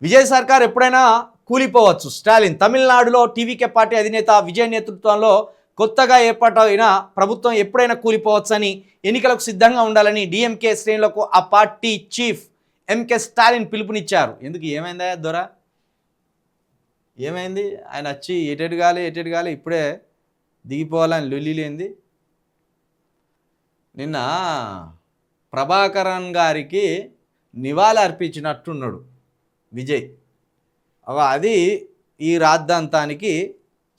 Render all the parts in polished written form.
విజయ్ సర్కార్ ఎప్పుడైనా కూలిపోవచ్చు. స్టాలిన్ తమిళనాడులో టీవీకే పార్టీ అధినేత విజయ్ నేతృత్వంలో కొత్తగా ఏర్పాటైన ప్రభుత్వం ఎప్పుడైనా కూలిపోవచ్చని, ఎన్నికలకు సిద్ధంగా ఉండాలని డిఎంకే శ్రేణులకు ఆ పార్టీ చీఫ్ ఎంకే స్టాలిన్ పిలుపునిచ్చారు. ఎందుకు ఏమైందా దొర? ఏమైంది? ఆయన వచ్చి ఎటెడు గాలి ఇప్పుడే దిగిపోవాలని లొల్లిలేంది. నిన్న ప్రభాకరన్ గారికి నివాళి అర్పించినట్టున్నాడు విజయ్. అది ఈ రాద్ధాంతానికి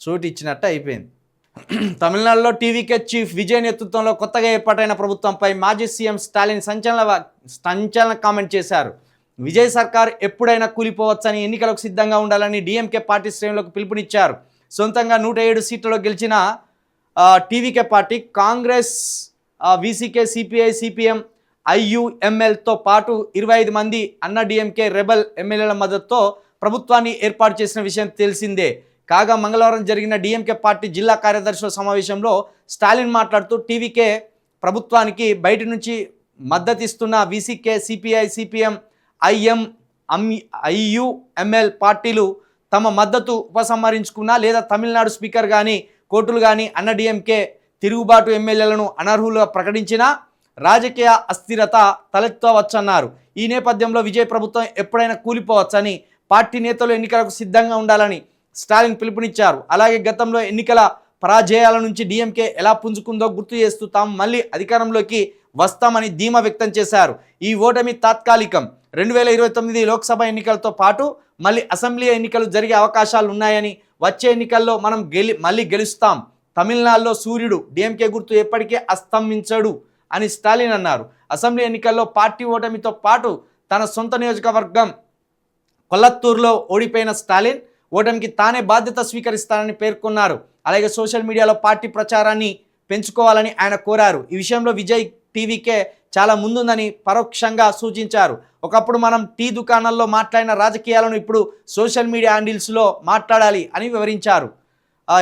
చోటు ఇచ్చినట్టు అయిపోయింది. తమిళనాడులో టీవీకే చీఫ్ విజయ్ నేతృత్వంలో కొత్తగా ఏర్పాటైన ప్రభుత్వంపై మాజీ సీఎం స్టాలిన్ సంచలన కామెంట్ చేశారు. విజయ్ సర్కార్ ఎప్పుడైనా కూలిపోవచ్చని, ఎన్నికలకు సిద్ధంగా ఉండాలని డిఎంకే పార్టీ శ్రేణులకు పిలుపునిచ్చారు. సొంతంగా 107 సీట్లలో గెలిచిన టీవీకే పార్టీ కాంగ్రెస్, వీసీకే, సిపిఐ, సిపిఎం, ఐయుఎంఎల్తో పాటు 25 మంది అన్నా డిఎంకే రెబల్ ఎమ్మెల్యేల మద్దతుతో ప్రభుత్వాన్ని ఏర్పాటు చేసిన విషయం తెలిసిందే. కాగా మంగళవారం జరిగిన డిఎంకే పార్టీ జిల్లా కార్యదర్శుల సమావేశంలో స్టాలిన్ మాట్లాడుతూ టీవీకే ప్రభుత్వానికి బయట నుంచి మద్దతిస్తున్న వీసీకే, సిపిఐ, సిపిఎం, ఐయుఎంఎల్ పార్టీలు తమ మద్దతు ఉపసంహరించుకున్నా లేదా తమిళనాడు స్పీకర్ కానీ కోర్టులు కానీ అన్నా డిఎంకే తిరుగుబాటు ఎమ్మెల్యేలను అనర్హులుగా ప్రకటించినా రాజకీయ అస్థిరత తలెత్తవచ్చన్నారు. ఈ నేపథ్యంలో విజయ్ ప్రభుత్వం ఎప్పుడైనా కూలిపోవచ్చని, పార్టీ నేతలు ఎన్నికలకు సిద్ధంగా ఉండాలని స్టాలిన్ పిలుపునిచ్చారు. అలాగే గతంలో ఎన్నికల పరాజయాల నుంచి డిఎంకే ఎలా పుంజుకుందో గుర్తు చేస్తూ తాము మళ్ళీ అధికారంలోకి వస్తామని ధీమా వ్యక్తం చేశారు. ఈ ఓటమి తాత్కాలికం. 2029 లోక్సభ ఎన్నికలతో పాటు మళ్ళీ అసెంబ్లీ ఎన్నికలు జరిగే అవకాశాలు ఉన్నాయని, వచ్చే ఎన్నికల్లో మనం మళ్ళీ గెలుస్తాం. తమిళనాడులో సూర్యుడు డిఎంకే గుర్తు ఎప్పటికీ అస్తమించడు అని స్టాలిన్ అన్నారు. అసెంబ్లీ ఎన్నికల్లో పార్టీ ఓటమితో పాటు తన సొంత నియోజకవర్గం కొల్లత్తూరులో ఓడిపోయిన స్టాలిన్ ఓటమికి తానే బాధ్యత స్వీకరిస్తానని పేర్కొన్నారు. అలాగే సోషల్ మీడియాలో పార్టీ ప్రచారాన్ని పెంచుకోవాలని ఆయన కోరారు. ఈ విషయంలో విజయ్ టీవీకే చాలా ముందుందని పరోక్షంగా సూచించారు. ఒకప్పుడు మనం టీ దుకాణాల్లో మాట్లాడిన రాజకీయాలను ఇప్పుడు సోషల్ మీడియా హ్యాండిల్స్లో మాట్లాడాలి అని వివరించారు.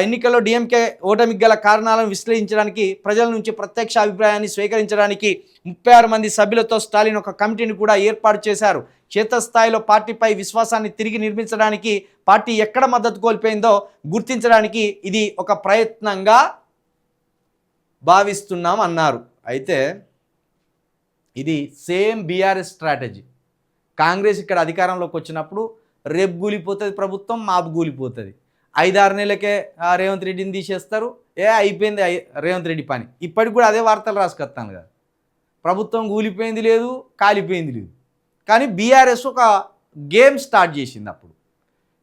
ఎన్నికల్లో డిఎంకే ఓటమికి గల కారణాలను విశ్లేషించడానికి, ప్రజల నుంచి ప్రత్యక్ష అభిప్రాయాన్ని స్వీకరించడానికి 36 మంది సభ్యులతో స్టాలిన్ ఒక కమిటీని కూడా ఏర్పాటు చేశారు. క్షేత్రస్థాయిలో పార్టీపై విశ్వాసాన్ని తిరిగి నిర్మించడానికి, పార్టీ ఎక్కడ మద్దతు కోల్పోయిందో గుర్తించడానికి ఇది ఒక ప్రయత్నంగా భావిస్తున్నాం అన్నారు. అయితే ఇది సేమ్ బీఆర్ఎస్ స్ట్రాటజీ. కాంగ్రెస్ ఇక్కడ అధికారంలోకి వచ్చినప్పుడు రేపు కూలిపోతుంది ప్రభుత్వం, మాపు కూలిపోతుంది. 5-6 నెలలకే రేవంత్ రెడ్డిని తీసేస్తారు. అయిపోయింది రేవంత్ రెడ్డి పని. ఇప్పటికి కూడా అదే వార్తలు రాసుకొస్తాను కదా, ప్రభుత్వం కూలిపోయింది లేదు, కాలిపోయింది లేదు. కానీ బీఆర్ఎస్ ఒక గేమ్ స్టార్ట్ చేసింది. అప్పుడు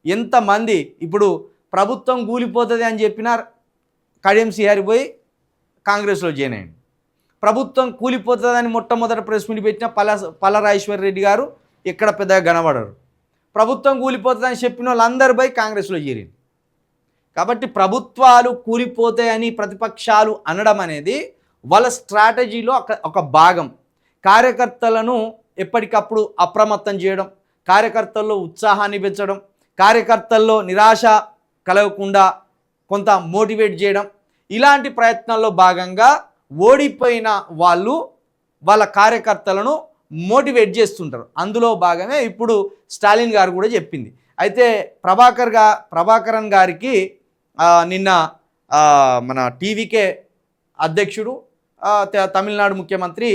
ఎంతమంది ఇప్పుడు ప్రభుత్వం కూలిపోతుంది అని చెప్పినా కడియం శ్రీహరి పోయి కాంగ్రెస్లో జాయిన్ అయ్యింది. ప్రభుత్వం కూలిపోతుందని మొట్టమొదటి ప్రెస్ మీట్ పెట్టిన పల్లరాజేశ్వర్ రెడ్డి గారు ఇక్కడ పెద్దగా కనబడరు. ప్రభుత్వం కూలిపోతుందని చెప్పిన వాళ్ళందరూ పోయి కాంగ్రెస్లో చేరింది. కాబట్టి ప్రభుత్వాలు కూలిపోతాయని ప్రతిపక్షాలు అనడం అనేది వాళ్ళ స్ట్రాటజీలో ఒక భాగం. కార్యకర్తలను ఎప్పటికప్పుడు అప్రమత్తం చేయడం, కార్యకర్తల్లో ఉత్సాహాన్ని పెంచడం, కార్యకర్తల్లో నిరాశ కలగకుండా కొంత మోటివేట్ చేయడం, ఇలాంటి ప్రయత్నాల్లో భాగంగా ఓడిపోయిన వాళ్ళు వాళ్ళ కార్యకర్తలను మోటివేట్ చేస్తుంటారు. అందులో భాగమే ఇప్పుడు స్టాలిన్ గారు కూడా చెప్పింది. అయితే ప్రభాకరన్ గారికి నిన్న మన టీవీకే అధ్యక్షుడు తమిళనాడు ముఖ్యమంత్రి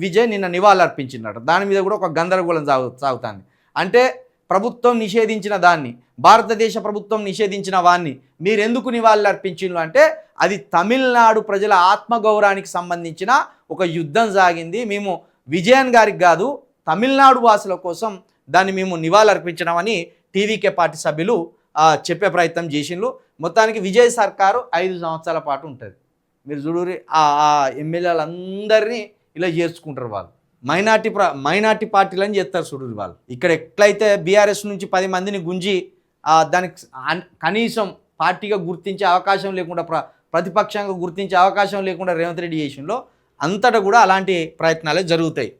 విజయ్ నిన్న నివాళులర్పించినాడు. దాని మీద కూడా ఒక గందరగోళం సాగుతుంది. అంటే ప్రభుత్వం నిషేధించిన దాన్ని, భారతదేశ ప్రభుత్వం నిషేధించిన వాన్ని మీరెందుకు నివాళులర్పించిండ్రు అంటే అది తమిళనాడు ప్రజల ఆత్మగౌరవానికి సంబంధించిన ఒక యుద్ధం సాగింది. మేము విజయన్ గారికి కాదు, తమిళనాడు వాసుల కోసం దాన్ని మేము నివాళులర్పించడమని టీవీకే పార్టీ సభ్యులు చెప్పే ప్రయత్నం చేసిండ్రు. మొత్తానికి విజయ్ సర్కారు 5 సంవత్సరాల పాటు ఉంటుంది. మీరు చూడరి ఆ ఎమ్మెల్యేలందరినీ ఇలా చేర్చుకుంటారు. వాళ్ళు మైనార్టీ పార్టీలని చేస్తారు చూడరు. వాళ్ళు ఇక్కడ ఎట్లయితే బీఆర్ఎస్ నుంచి 10 మందిని గుంజి దానికి కనీసం పార్టీగా గుర్తించే అవకాశం లేకుండా, ప్రతిపక్షంగా గుర్తించే అవకాశం లేకుండా రేవంత్ రెడ్డి చేసిండ్లో అంతటా కూడా అలాంటి ప్రయత్నాలే జరుగుతాయి.